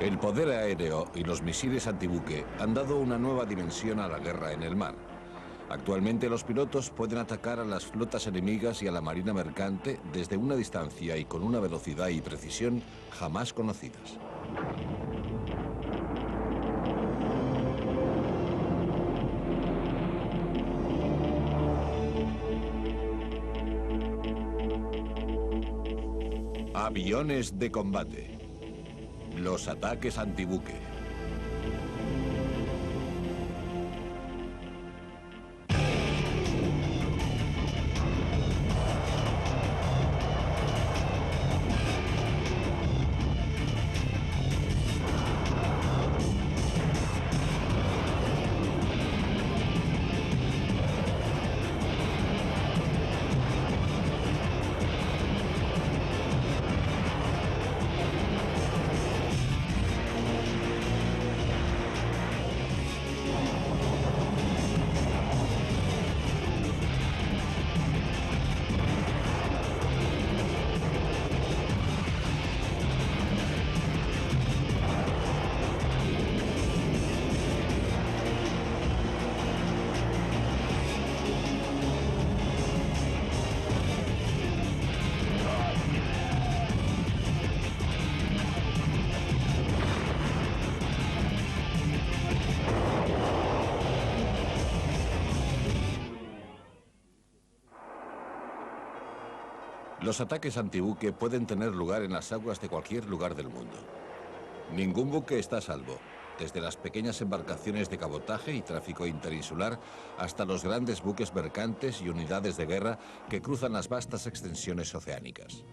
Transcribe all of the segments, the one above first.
El poder aéreo y los misiles antibuque han dado una nueva dimensión a la guerra en el mar. Actualmente los pilotos pueden atacar a las flotas enemigas y a la marina mercante desde una distancia y con una velocidad y precisión jamás conocidas. Aviones de combate. Los ataques antibuque. Los ataques antibuque pueden tener lugar en las aguas de cualquier lugar del mundo. Ningún buque está a salvo, desde las pequeñas embarcaciones de cabotaje y tráfico interinsular hasta los grandes buques mercantes y unidades de guerra que cruzan las vastas extensiones oceánicas.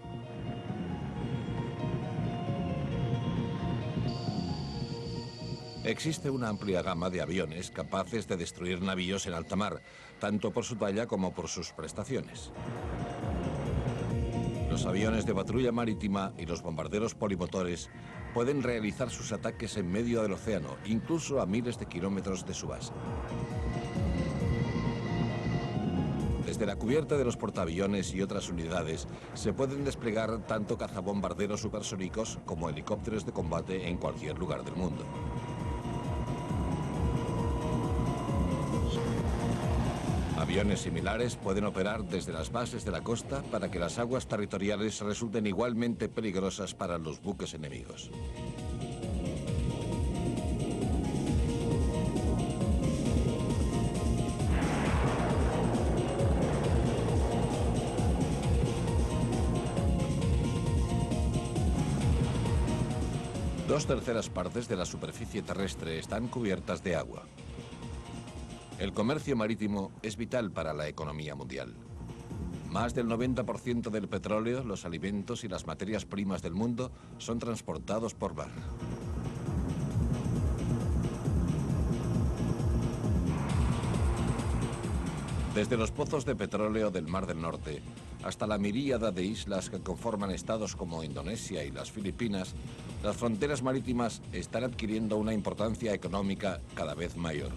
Existe una amplia gama de aviones capaces de destruir navíos en alta mar, tanto por su talla como por sus prestaciones. Los aviones de patrulla marítima y los bombarderos polimotores pueden realizar sus ataques en medio del océano, incluso a miles de kilómetros de su base. Desde la cubierta de los portaaviones y otras unidades se pueden desplegar tanto cazabombarderos supersónicos como helicópteros de combate en cualquier lugar del mundo. Aviones similares pueden operar desde las bases de la costa para que las aguas territoriales resulten igualmente peligrosas para los buques enemigos. Dos terceras partes de la superficie terrestre están cubiertas de agua. El comercio marítimo es vital para la economía mundial. Más del 90% del petróleo, los alimentos y las materias primas del mundo son transportados por mar. Desde los pozos de petróleo del Mar del Norte hasta la miríada de islas que conforman estados como Indonesia y las Filipinas, las fronteras marítimas están adquiriendo una importancia económica cada vez mayor.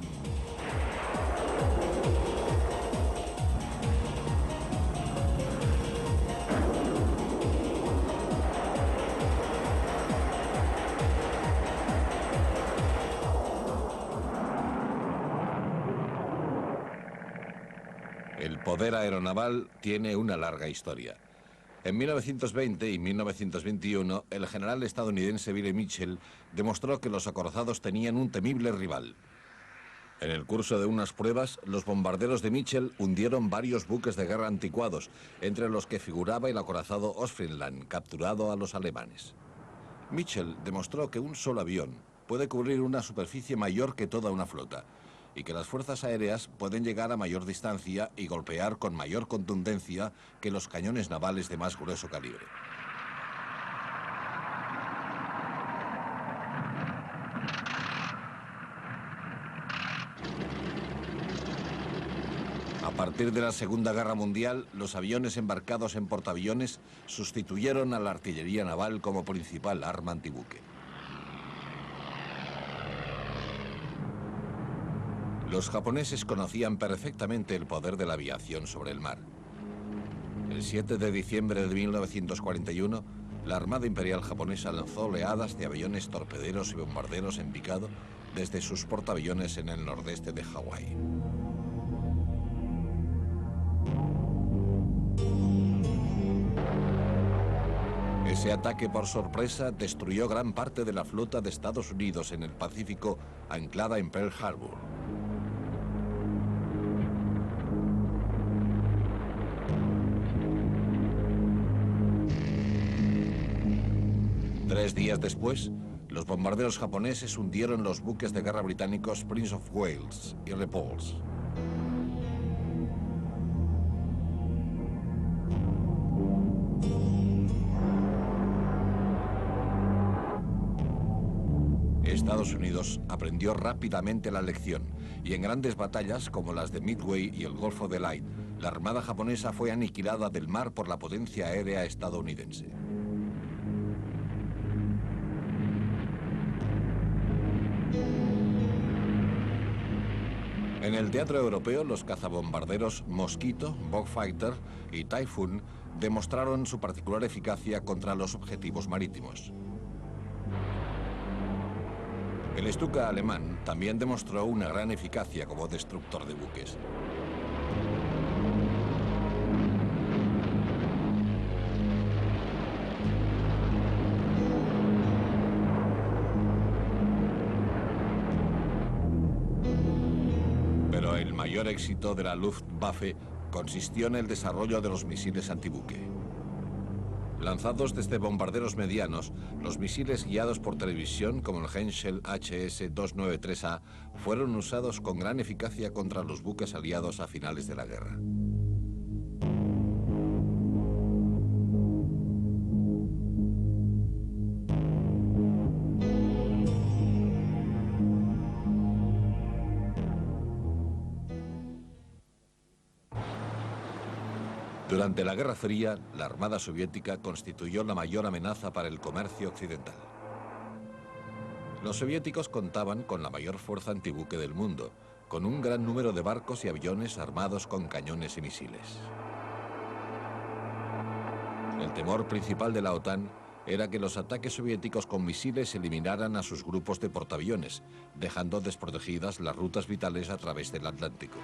El poder aeronaval tiene una larga historia. En 1920 y 1921, el general estadounidense Billy Mitchell demostró que los acorazados tenían un temible rival. En el curso de unas pruebas, los bombarderos de Mitchell hundieron varios buques de guerra anticuados, entre los que figuraba el acorazado Ostfriesland, capturado a los alemanes. Mitchell demostró que un solo avión puede cubrir una superficie mayor que toda una flota, y que las fuerzas aéreas pueden llegar a mayor distancia y golpear con mayor contundencia que los cañones navales de más grueso calibre. A partir de la Segunda Guerra Mundial, los aviones embarcados en portaaviones sustituyeron a la artillería naval como principal arma antibuque. Los japoneses conocían perfectamente el poder de la aviación sobre el mar. El 7 de diciembre de 1941, la Armada Imperial japonesa lanzó oleadas de aviones torpederos y bombarderos en picado desde sus portaaviones en el nordeste de Hawái. Ese ataque por sorpresa destruyó gran parte de la flota de Estados Unidos en el Pacífico anclada en Pearl Harbor. Tres días después, los bombarderos japoneses hundieron los buques de guerra británicos Prince of Wales y Repulse. Estados Unidos aprendió rápidamente la lección y en grandes batallas como las de Midway y el Golfo de Leyte, la armada japonesa fue aniquilada del mar por la potencia aérea estadounidense. En el teatro europeo, los cazabombarderos Mosquito, Bogfighter y Typhoon demostraron su particular eficacia contra los objetivos marítimos. El Stuka alemán también demostró una gran eficacia como destructor de buques. Pero el mayor éxito de la Luftwaffe consistió en el desarrollo de los misiles antibuque. Lanzados desde bombarderos medianos, los misiles guiados por televisión, como el Henschel HS-293A, fueron usados con gran eficacia contra los buques aliados a finales de la guerra. Durante la Guerra Fría, la Armada Soviética constituyó la mayor amenaza para el comercio occidental. Los soviéticos contaban con la mayor fuerza antibuque del mundo, con un gran número de barcos y aviones armados con cañones y misiles. El temor principal de la OTAN era que los ataques soviéticos con misiles eliminaran a sus grupos de portaaviones, dejando desprotegidas las rutas vitales a través del Atlántico.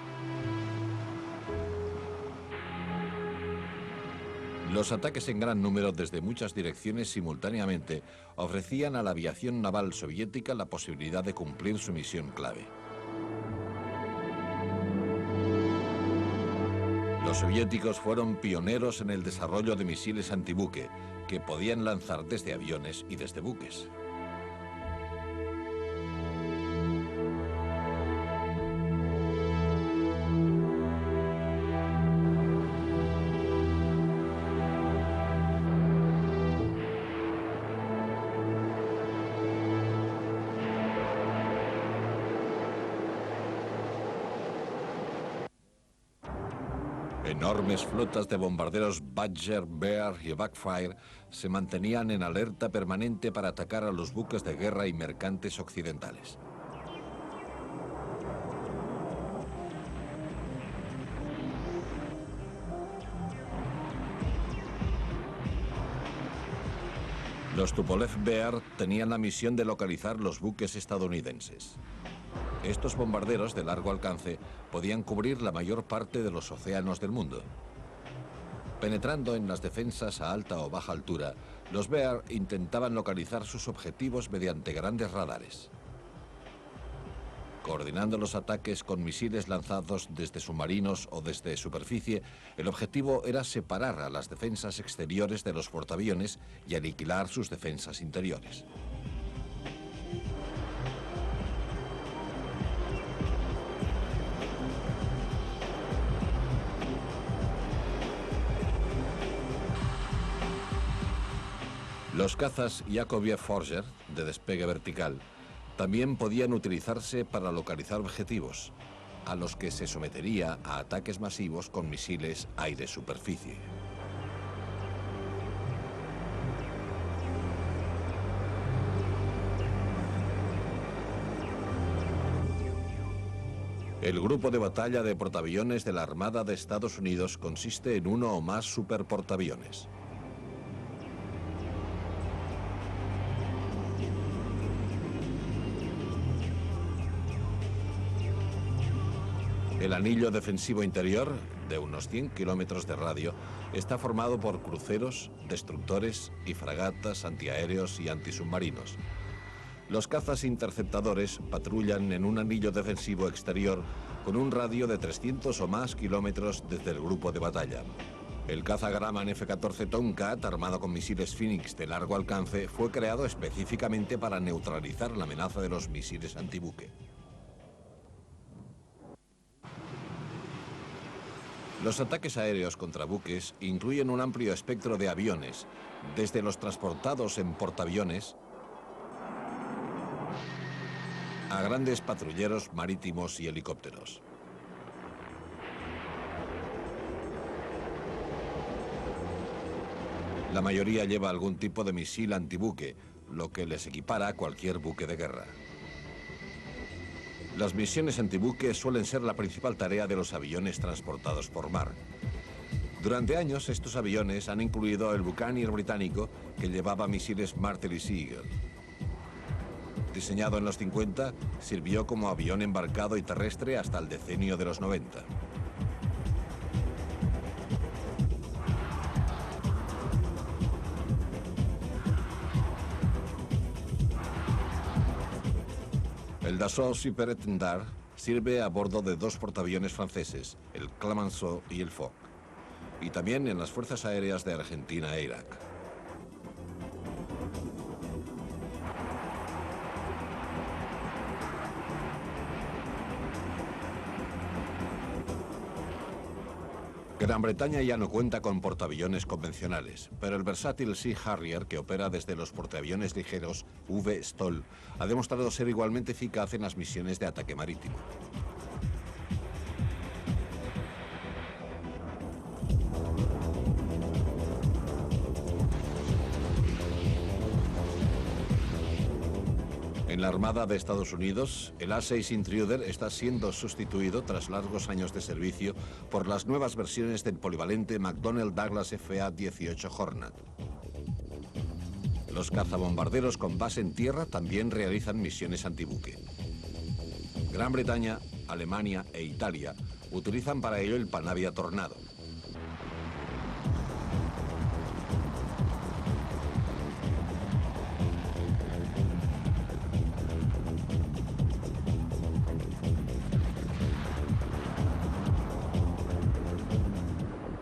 Los ataques en gran número desde muchas direcciones simultáneamente ofrecían a la aviación naval soviética la posibilidad de cumplir su misión clave. Los soviéticos fueron pioneros en el desarrollo de misiles antibuque, que podían lanzar desde aviones y desde buques. Enormes flotas de bombarderos Badger, Bear y Backfire se mantenían en alerta permanente para atacar a los buques de guerra y mercantes occidentales. Los Tupolev Bear tenían la misión de localizar los buques estadounidenses. Estos bombarderos de largo alcance podían cubrir la mayor parte de los océanos del mundo. Penetrando en las defensas a alta o baja altura, los Bear intentaban localizar sus objetivos mediante grandes radares. Coordinando los ataques con misiles lanzados desde submarinos o desde superficie, el objetivo era separar a las defensas exteriores de los portaaviones y aniquilar sus defensas interiores. Los cazas Yakovlev Forger, de despegue vertical, también podían utilizarse para localizar objetivos, a los que se sometería a ataques masivos con misiles aire-superficie. El grupo de batalla de portaaviones de la Armada de Estados Unidos consiste en uno o más superportaaviones. El anillo defensivo interior, de unos 100 kilómetros de radio, está formado por cruceros, destructores y fragatas antiaéreos y antisubmarinos. Los cazas interceptadores patrullan en un anillo defensivo exterior con un radio de 300 o más kilómetros desde el grupo de batalla. El caza Grumman F-14 Tomcat, armado con misiles Phoenix de largo alcance, fue creado específicamente para neutralizar la amenaza de los misiles antibuque. Los ataques aéreos contra buques incluyen un amplio espectro de aviones, desde los transportados en portaaviones a grandes patrulleros marítimos y helicópteros. La mayoría lleva algún tipo de misil antibuque, lo que les equipara a cualquier buque de guerra. Las misiones antibuque suelen ser la principal tarea de los aviones transportados por mar. Durante años, estos aviones han incluido el Buccaneer británico, que llevaba misiles Martel y Seagull. Diseñado en los 50, sirvió como avión embarcado y terrestre hasta el decenio de los 90. El Dassault Super-Étendard sirve a bordo de dos portaaviones franceses, el Clemenceau y el Foch, y también en las Fuerzas Aéreas de Argentina e Irak. Gran Bretaña ya no cuenta con portaaviones convencionales, pero el versátil Sea Harrier, que opera desde los portaaviones ligeros V. Stoll, ha demostrado ser igualmente eficaz en las misiones de ataque marítimo. En la Armada de Estados Unidos, el A-6 Intruder está siendo sustituido tras largos años de servicio por las nuevas versiones del polivalente McDonnell Douglas FA-18 Hornet. Los cazabombarderos con base en tierra también realizan misiones antibuque. Gran Bretaña, Alemania e Italia utilizan para ello el Panavia Tornado.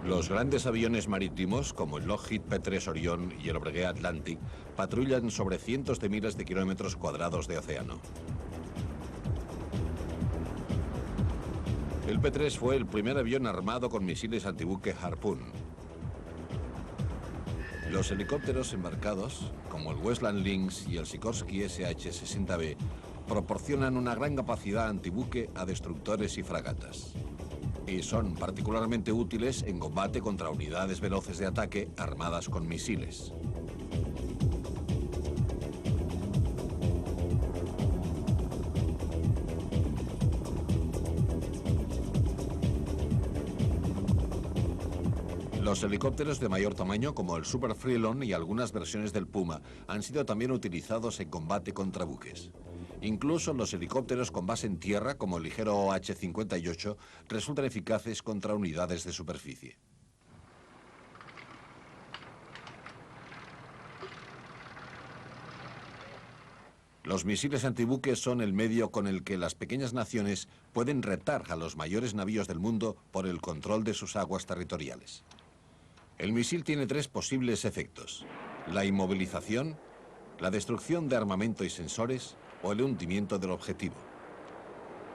Los grandes aviones marítimos, como el Lockheed P-3 Orion y el Breguet Atlantic, patrullan sobre cientos de miles de kilómetros cuadrados de océano. El P-3 fue el primer avión armado con misiles antibuque Harpoon. Los helicópteros embarcados, como el Westland Lynx y el Sikorsky SH-60B, proporcionan una gran capacidad antibuque a destructores y fragatas. Y son particularmente útiles en combate contra unidades veloces de ataque armadas con misiles. Los helicópteros de mayor tamaño, como el Super Freelon y algunas versiones del Puma, han sido también utilizados en combate contra buques. Incluso los helicópteros con base en tierra, como el ligero OH-58, resultan eficaces contra unidades de superficie. Los misiles antibuques son el medio con el que las pequeñas naciones pueden retar a los mayores navíos del mundo por el control de sus aguas territoriales. El misil tiene tres posibles efectos: la inmovilización, la destrucción de armamento y sensores o el hundimiento del objetivo.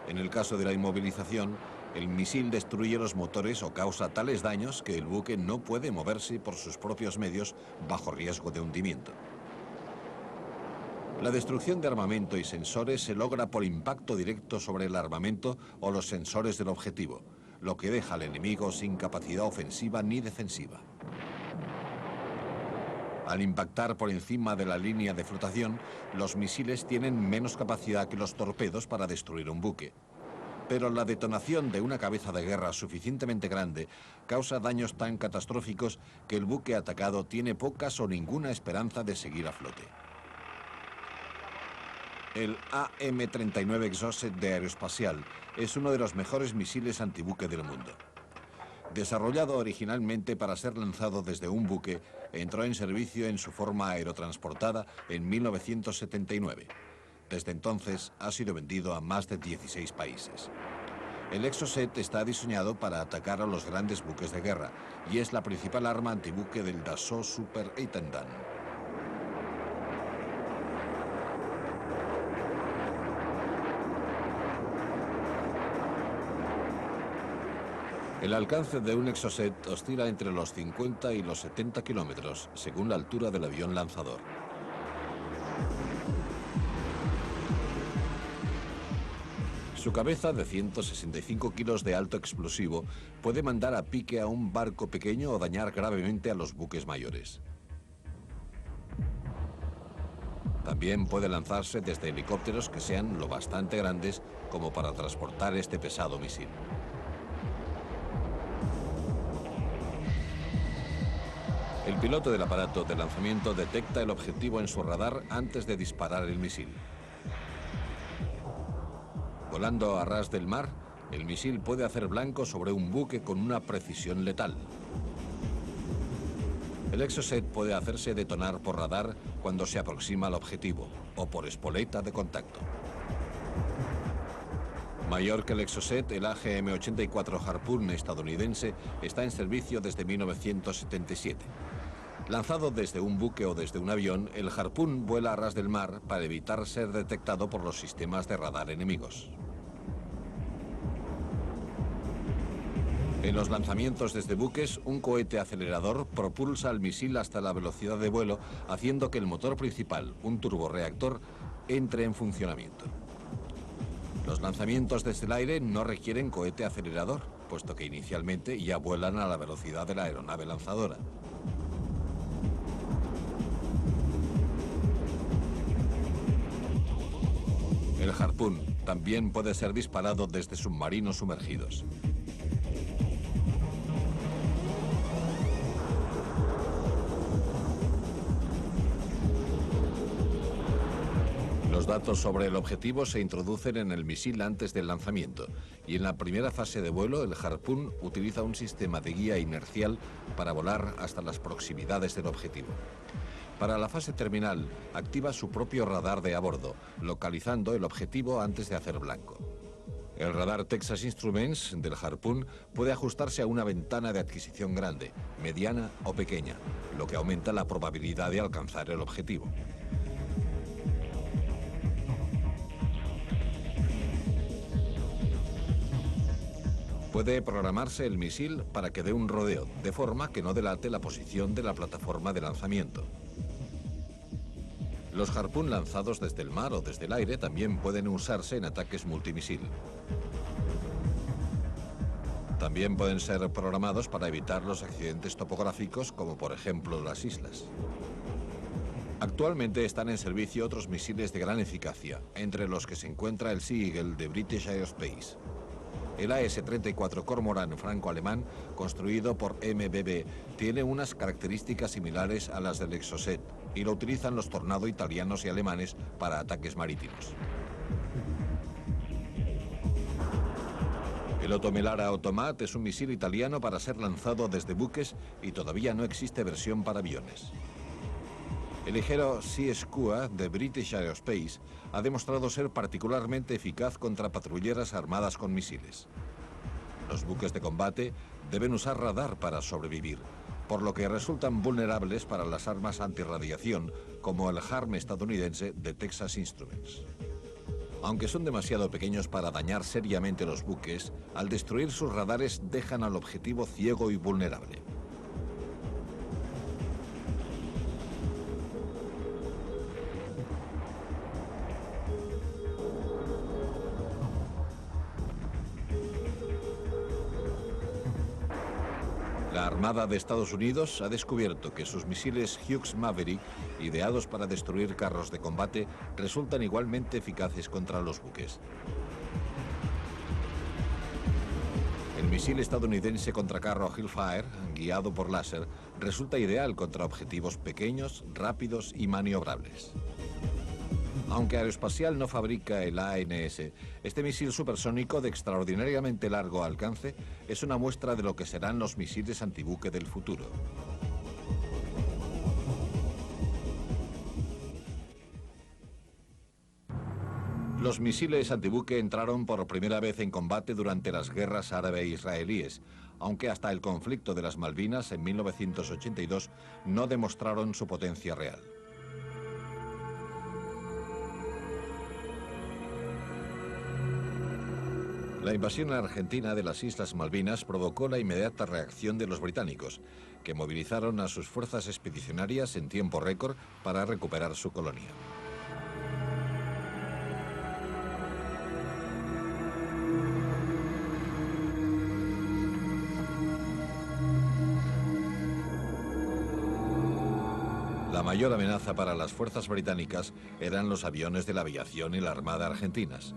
En el caso de la inmovilización, el misil destruye los motores o causa tales daños que el buque no puede moverse por sus propios medios bajo riesgo de hundimiento. La destrucción de armamento y sensores se logra por impacto directo sobre el armamento o los sensores del objetivo, lo que deja al enemigo sin capacidad ofensiva ni defensiva. Al impactar por encima de la línea de flotación, los misiles tienen menos capacidad que los torpedos para destruir un buque. Pero la detonación de una cabeza de guerra suficientemente grande causa daños tan catastróficos que el buque atacado tiene pocas o ninguna esperanza de seguir a flote. El AM-39 Exocet de Aeroespacial es uno de los mejores misiles antibuque del mundo. Desarrollado originalmente para ser lanzado desde un buque, entró en servicio en su forma aerotransportada en 1979. Desde entonces ha sido vendido a más de 16 países. El Exocet está diseñado para atacar a los grandes buques de guerra y es la principal arma antibuque del Dassault Super-Intendant. El alcance de un Exocet oscila entre los 50 y los 70 kilómetros, según la altura del avión lanzador. Su cabeza, de 165 kilos de alto explosivo, puede mandar a pique a un barco pequeño o dañar gravemente a los buques mayores. También puede lanzarse desde helicópteros que sean lo bastante grandes como para transportar este pesado misil. El piloto del aparato de lanzamiento detecta el objetivo en su radar antes de disparar el misil. Volando a ras del mar, el misil puede hacer blanco sobre un buque con una precisión letal. El Exocet puede hacerse detonar por radar cuando se aproxima al objetivo o por espoleta de contacto. Mayor que el Exocet, el AGM-84 Harpoon estadounidense está en servicio desde 1977. Lanzado desde un buque o desde un avión, el Harpoon vuela a ras del mar para evitar ser detectado por los sistemas de radar enemigos. En los lanzamientos desde buques, un cohete acelerador propulsa al misil hasta la velocidad de vuelo, haciendo que el motor principal, un turborreactor, entre en funcionamiento. Los lanzamientos desde el aire no requieren cohete acelerador, puesto que inicialmente ya vuelan a la velocidad de la aeronave lanzadora. El Harpoon también puede ser disparado desde submarinos sumergidos. Los datos sobre el objetivo se introducen en el misil antes del lanzamiento y en la primera fase de vuelo el Harpoon utiliza un sistema de guía inercial para volar hasta las proximidades del objetivo. Para la fase terminal, activa su propio radar de a bordo, localizando el objetivo antes de hacer blanco. El radar Texas Instruments del Harpoon puede ajustarse a una ventana de adquisición grande, mediana o pequeña, lo que aumenta la probabilidad de alcanzar el objetivo. Puede programarse el misil para que dé un rodeo, de forma que no delate la posición de la plataforma de lanzamiento. Los Harpoon lanzados desde el mar o desde el aire también pueden usarse en ataques multimisil. También pueden ser programados para evitar los accidentes topográficos, como por ejemplo las islas. Actualmente están en servicio otros misiles de gran eficacia, entre los que se encuentra el Sea Eagle de British Aerospace. El AS-34 Cormorant franco-alemán, construido por MBB, tiene unas características similares a las del Exocet y lo utilizan los Tornado italianos y alemanes para ataques marítimos. El Otomelara Automat es un misil italiano para ser lanzado desde buques y todavía no existe versión para aviones. El ligero Sea Skua de British Aerospace ha demostrado ser particularmente eficaz contra patrulleras armadas con misiles. Los buques de combate deben usar radar para sobrevivir, por lo que resultan vulnerables para las armas antirradiación, como el HARM estadounidense de Texas Instruments. Aunque son demasiado pequeños para dañar seriamente los buques, al destruir sus radares dejan al objetivo ciego y vulnerable. La Armada de Estados Unidos ha descubierto que sus misiles Hughes Maverick, ideados para destruir carros de combate, resultan igualmente eficaces contra los buques. El misil estadounidense contracarro Hellfire, guiado por láser, resulta ideal contra objetivos pequeños, rápidos y maniobrables. Aunque Aeroespacial no fabrica el ANS, este misil supersónico de extraordinariamente largo alcance es una muestra de lo que serán los misiles antibuque del futuro. Los misiles antibuque entraron por primera vez en combate durante las guerras árabe-israelíes, aunque hasta el conflicto de las Malvinas en 1982 no demostraron su potencia real. La invasión argentina de las Islas Malvinas provocó la inmediata reacción de los británicos, que movilizaron a sus fuerzas expedicionarias en tiempo récord para recuperar su colonia. La mayor amenaza para las fuerzas británicas eran los aviones de la aviación y la Armada argentinas.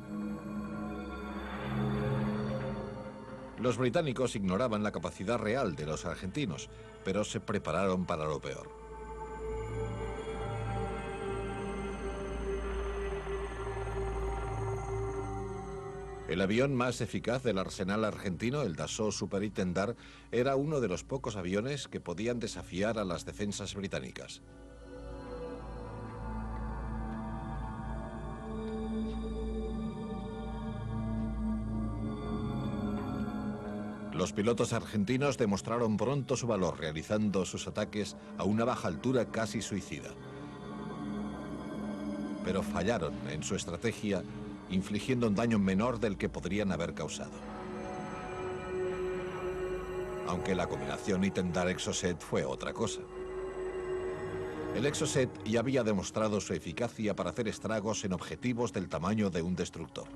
Los británicos ignoraban la capacidad real de los argentinos, pero se prepararon para lo peor. El avión más eficaz del arsenal argentino, el Dassault Super Intendar, era uno de los pocos aviones que podían desafiar a las defensas británicas. Los pilotos argentinos demostraron pronto su valor realizando sus ataques a una baja altura casi suicida. Pero fallaron en su estrategia, infligiendo un daño menor del que podrían haber causado. Aunque la combinación Intendar-Exocet fue otra cosa. El Exocet ya había demostrado su eficacia para hacer estragos en objetivos del tamaño de un destructor.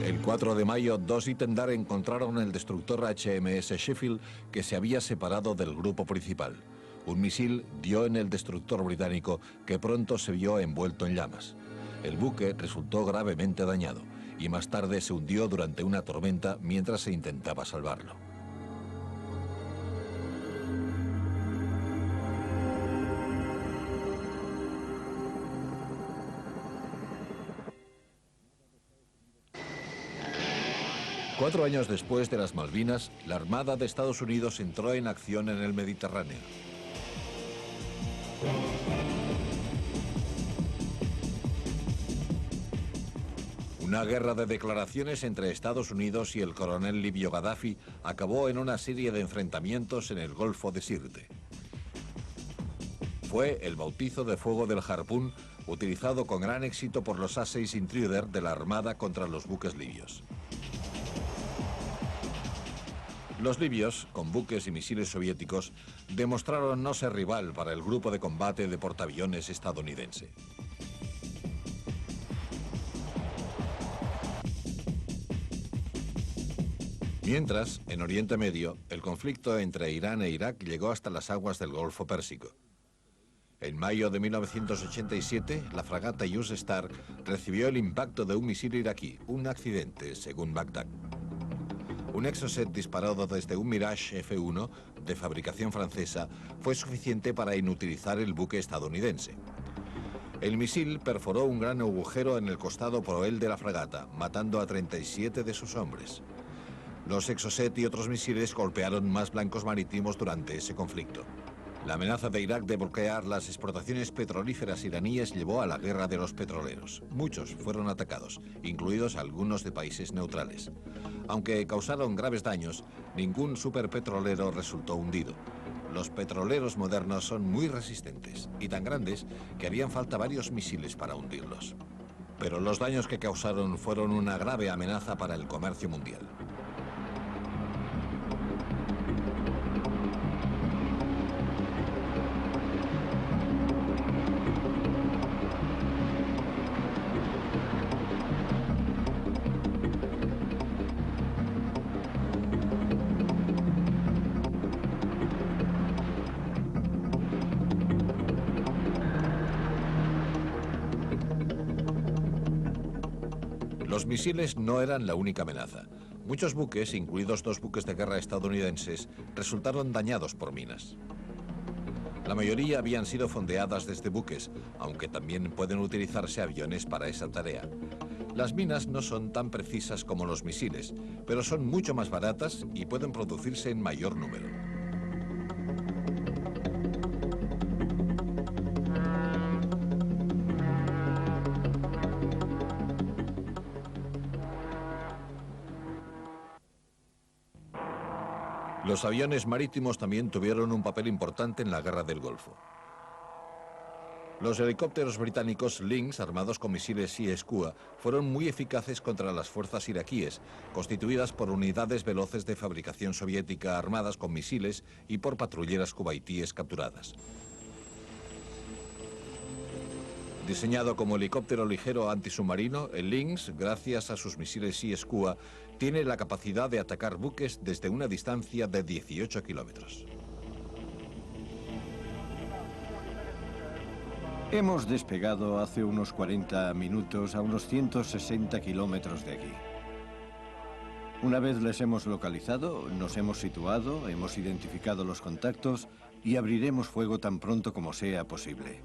El 4 de mayo, dos Intendar encontraron el destructor HMS Sheffield que se había separado del grupo principal. Un misil dio en el destructor británico que pronto se vio envuelto en llamas. El buque resultó gravemente dañado y más tarde se hundió durante una tormenta mientras se intentaba salvarlo. Cuatro años después de las Malvinas, la Armada de Estados Unidos entró en acción en el Mediterráneo. Una guerra de declaraciones entre Estados Unidos y el coronel libio Gaddafi acabó en una serie de enfrentamientos en el Golfo de Sirte. Fue el bautizo de fuego del Harpoon, utilizado con gran éxito por los A-6 Intruder de la Armada contra los buques libios. Los libios, con buques y misiles soviéticos, demostraron no ser rival para el grupo de combate de portaaviones estadounidense. Mientras, en Oriente Medio, el conflicto entre Irán e Irak llegó hasta las aguas del Golfo Pérsico. En mayo de 1987, la fragata Yusr recibió el impacto de un misil iraquí, un accidente, según Bagdad. Un Exocet disparado desde un Mirage F-1 de fabricación francesa fue suficiente para inutilizar el buque estadounidense. El misil perforó un gran agujero en el costado proel de la fragata, matando a 37 de sus hombres. Los Exocet y otros misiles golpearon más blancos marítimos durante ese conflicto. La amenaza de Irak de bloquear las exportaciones petrolíferas iraníes llevó a la guerra de los petroleros. Muchos fueron atacados, incluidos algunos de países neutrales. Aunque causaron graves daños, ningún superpetrolero resultó hundido. Los petroleros modernos son muy resistentes y tan grandes que harían falta varios misiles para hundirlos. Pero los daños que causaron fueron una grave amenaza para el comercio mundial. Los misiles no eran la única amenaza. Muchos buques, incluidos 2 buques de guerra estadounidenses, resultaron dañados por minas. La mayoría habían sido fondeadas desde buques, aunque también pueden utilizarse aviones para esa tarea. Las minas no son tan precisas como los misiles, pero son mucho más baratas y pueden producirse en mayor número. Los aviones marítimos también tuvieron un papel importante en la Guerra del Golfo. Los helicópteros británicos Lynx, armados con misiles Sea Skua, fueron muy eficaces contra las fuerzas iraquíes, constituidas por unidades veloces de fabricación soviética armadas con misiles y por patrulleras cubaitíes capturadas. Diseñado como helicóptero ligero antisubmarino, el Lynx, gracias a sus misiles Sea Skua, tiene la capacidad de atacar buques desde una distancia de 18 kilómetros. Hemos despegado hace unos 40 minutos a unos 160 kilómetros de aquí. Una vez les hemos localizado, nos hemos situado, hemos identificado los contactos y abriremos fuego tan pronto como sea posible.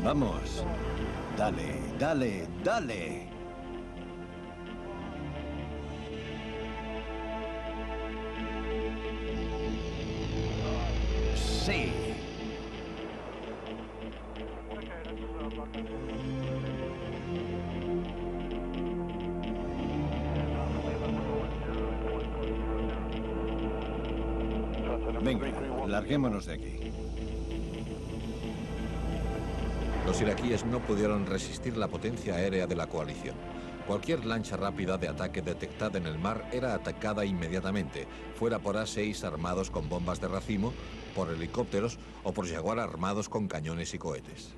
Vamos. Dale, dale, dale. Sí. Venga, larguémonos de aquí. Los iraquíes no pudieron resistir la potencia aérea de la coalición. Cualquier lancha rápida de ataque detectada en el mar era atacada inmediatamente, fuera por A-6 armados con bombas de racimo, por helicópteros o por Jaguar armados con cañones y cohetes.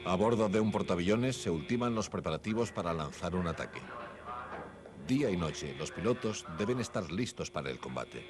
A bordo de un portaaviones se ultiman los preparativos para lanzar un ataque. Día y noche, los pilotos deben estar listos para el combate.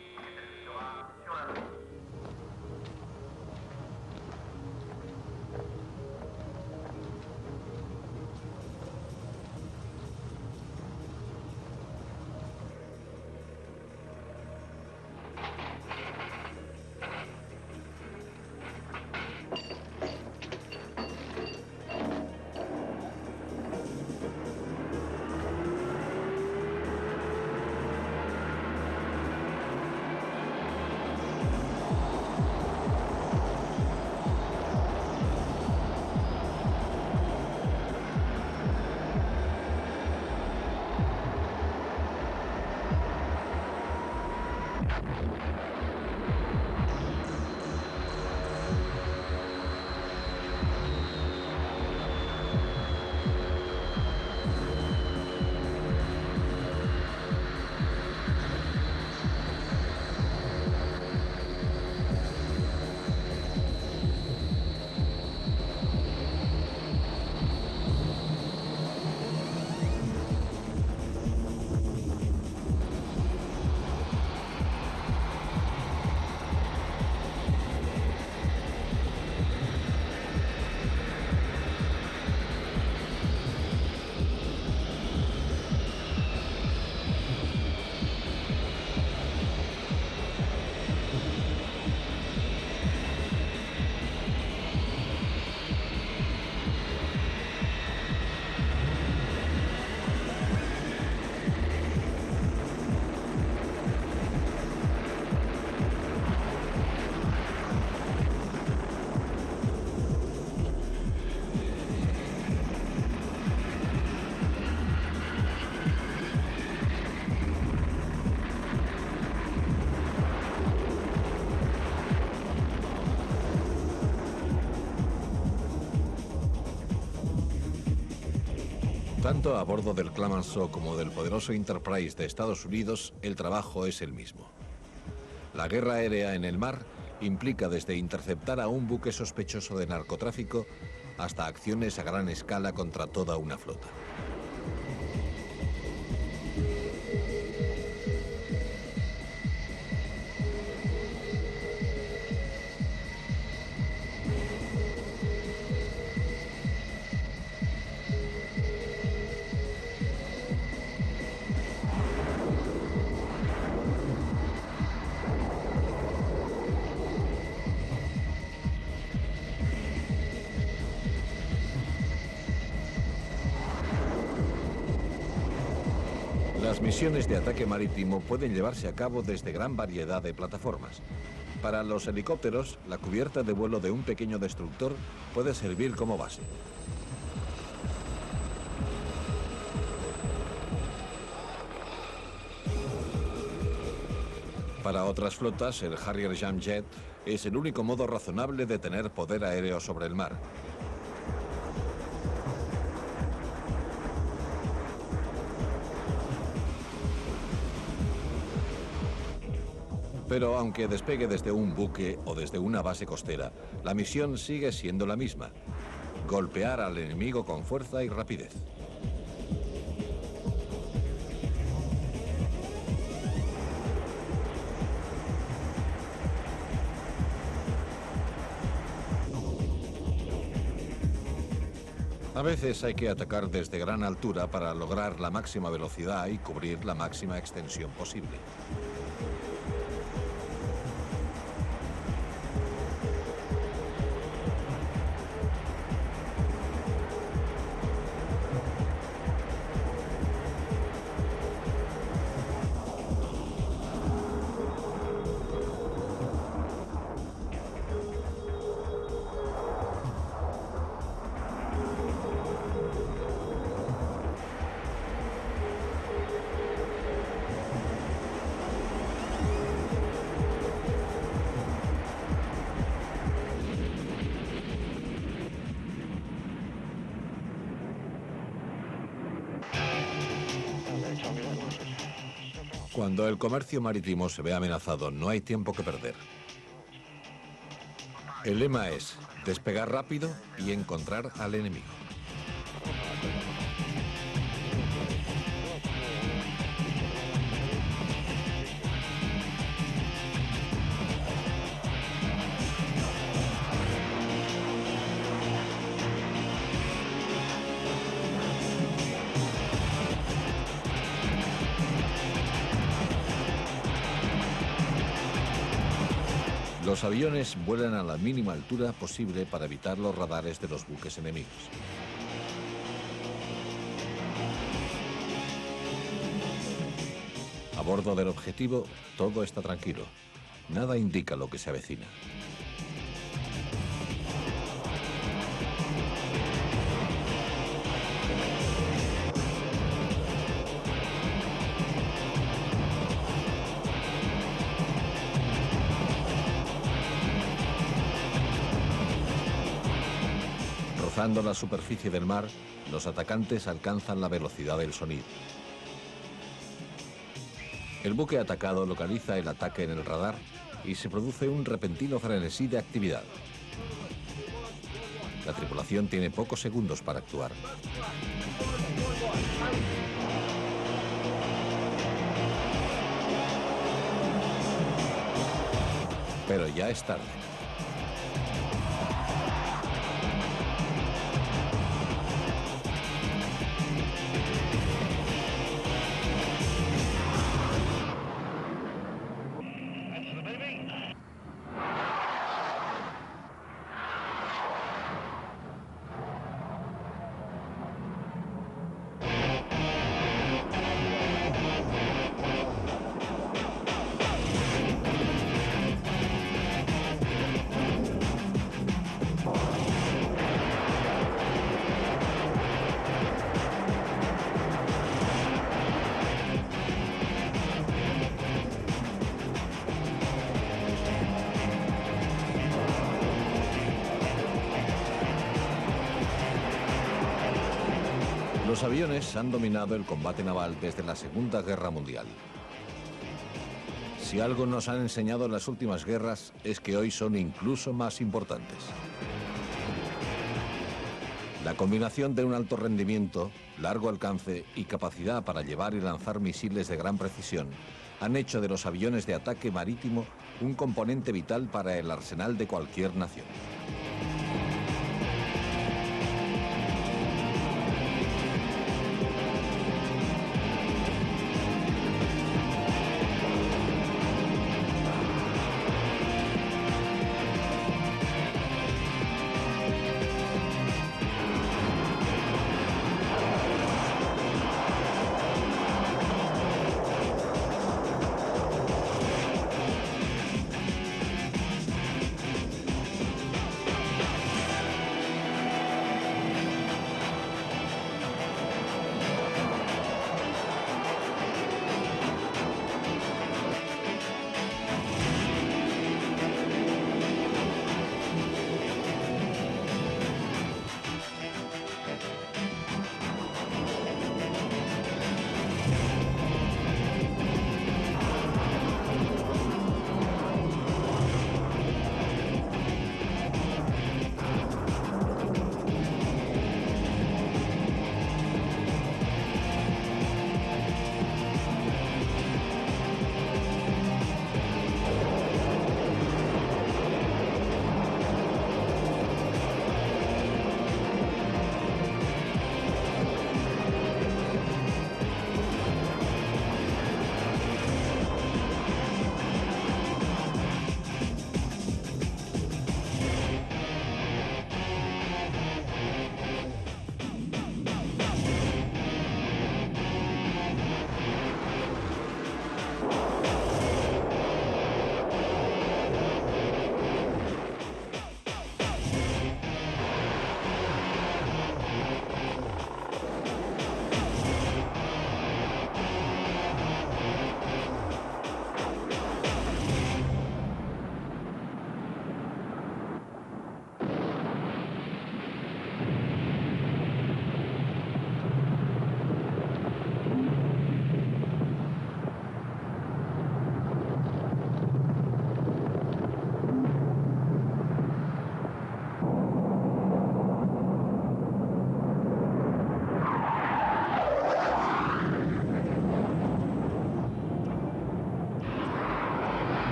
Tanto a bordo del Clemenceau como del poderoso Enterprise de Estados Unidos, el trabajo es el mismo. La guerra aérea en el mar implica desde interceptar a un buque sospechoso de narcotráfico hasta acciones a gran escala contra toda una flota. Las misiones de ataque marítimo pueden llevarse a cabo desde gran variedad de plataformas. Para los helicópteros, la cubierta de vuelo de un pequeño destructor puede servir como base. Para otras flotas, el Harrier Jamjet es el único modo razonable de tener poder aéreo sobre el mar. Pero aunque despegue desde un buque o desde una base costera, la misión sigue siendo la misma: golpear al enemigo con fuerza y rapidez. A veces hay que atacar desde gran altura para lograr la máxima velocidad y cubrir la máxima extensión posible. Cuando el comercio marítimo se ve amenazado, no hay tiempo que perder. El lema es despegar rápido y encontrar al enemigo. Los aviones vuelan a la mínima altura posible para evitar los radares de los buques enemigos. A bordo del objetivo, todo está tranquilo. Nada indica lo que se avecina. Rozando la superficie del mar, los atacantes alcanzan la velocidad del sonido. El buque atacado localiza el ataque en el radar y se produce un repentino frenesí de actividad. La tripulación tiene pocos segundos para actuar. Pero ya es tarde. Los aviones han dominado el combate naval desde la Segunda Guerra Mundial. Si algo nos han enseñado las últimas guerras es que hoy son incluso más importantes. La combinación de un alto rendimiento, largo alcance y capacidad para llevar y lanzar misiles de gran precisión han hecho de los aviones de ataque marítimo un componente vital para el arsenal de cualquier nación.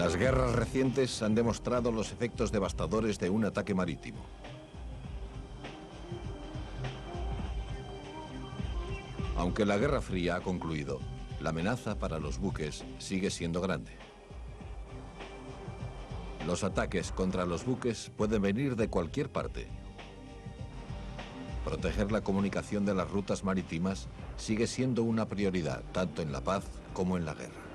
Las guerras recientes han demostrado los efectos devastadores de un ataque marítimo. Aunque la Guerra Fría ha concluido, la amenaza para los buques sigue siendo grande. Los ataques contra los buques pueden venir de cualquier parte. Proteger la comunicación de las rutas marítimas sigue siendo una prioridad, tanto en la paz como en la guerra.